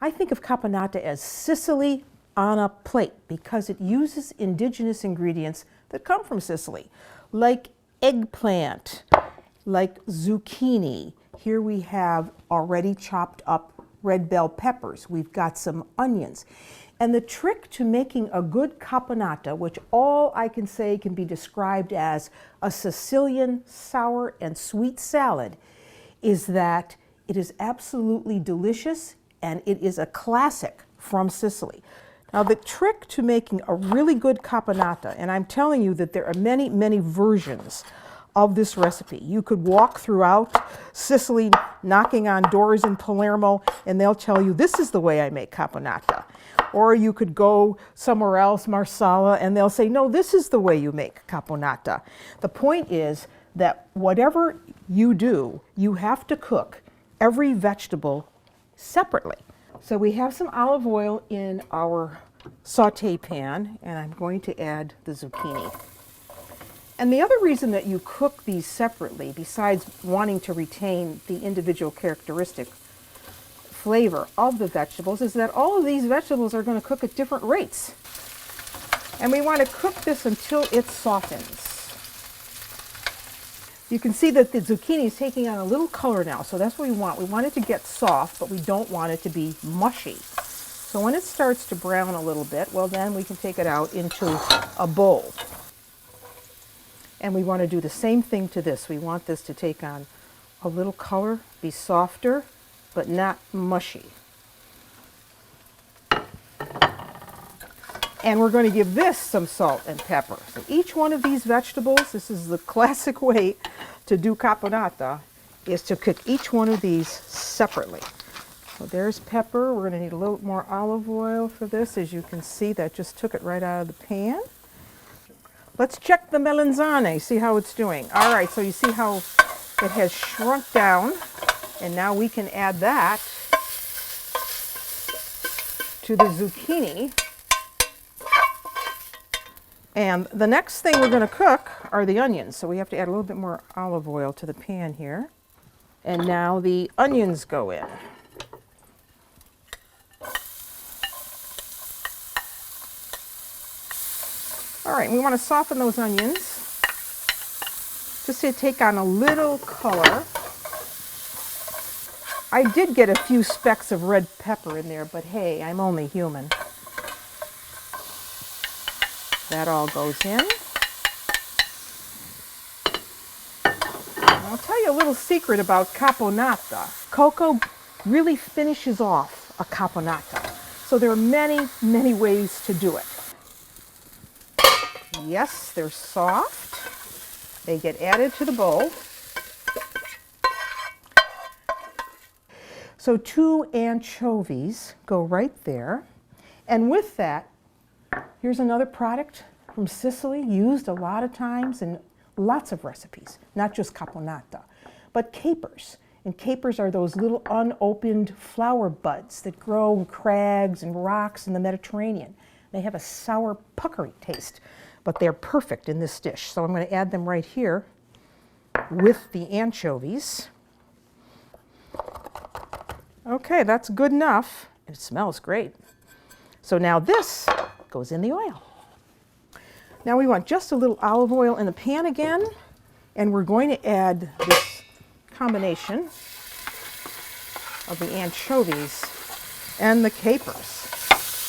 I think of caponata as Sicily on a plate because it uses indigenous ingredients that come from Sicily, like eggplant, like zucchini. Here we have already chopped up red bell peppers. We've got some onions. And the trick to making a good caponata, which all I can say can be described as a Sicilian sour and sweet salad, is that it is absolutely delicious and it is a classic from Sicily. Now the trick to making a really good caponata, and I'm telling you that there are many, many versions of this recipe. You could walk throughout Sicily knocking on doors in Palermo and they'll tell you this is the way I make caponata. Or you could go somewhere else, Marsala, and they'll say, no, this is the way you make caponata. The point is that whatever you do, you have to cook every vegetable separately. So we have some olive oil in our saute pan, and I'm going to add the zucchini. And the other reason that you cook these separately, besides wanting to retain the individual characteristic flavor of the vegetables, is that all of these vegetables are going to cook at different rates. And we want to cook this until it softens. You can see that the zucchini is taking on a little color now, so that's what we want. We want it to get soft, but we don't want it to be mushy. So when it starts to brown a little bit, well then we can take it out into a bowl. And we want to do the same thing to this. We want this to take on a little color, be softer, but not mushy. And we're going to give this some salt and pepper. So each one of these vegetables, this is the classic way to do caponata, is to cook each one of these separately. So there's pepper. We're going to need a little more olive oil for this. As you can see, that just took it right out of the pan. Let's check the melanzane, see how it's doing. All right, so you see how it has shrunk down, and now we can add that to the zucchini. And the next thing we're going to cook are the onions. So we have to add a little bit more olive oil to the pan here. And now the onions go in. All right, we want to soften those onions just to take on a little color. I did get a few specks of red pepper in there, but hey, I'm only human. That all goes in. And I'll tell you a little secret about caponata. Cocoa really finishes off a caponata. So there are many, many ways to do it. Yes, they're soft. They get added to the bowl. So 2 anchovies go right there. And with that, here's another product from Sicily, used a lot of times in lots of recipes, not just caponata, but capers. And capers are those little unopened flower buds that grow in crags and rocks in the Mediterranean. They have a sour, puckery taste, but they're perfect in this dish. So I'm going to add them right here with the anchovies. Okay, that's good enough. It smells great. So now this goes in the oil. Now we want just a little olive oil in the pan again, and we're going to add this combination of the anchovies and the capers.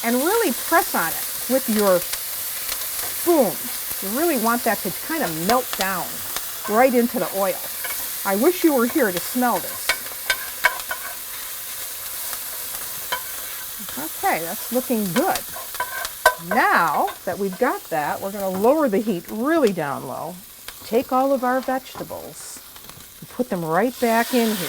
And really press on it with your spoon. You really want that to kind of melt down right into the oil. I wish you were here to smell this. Okay, that's looking good. Now that we've got that, we're going to lower the heat really down low. Take all of our vegetables and put them right back in here.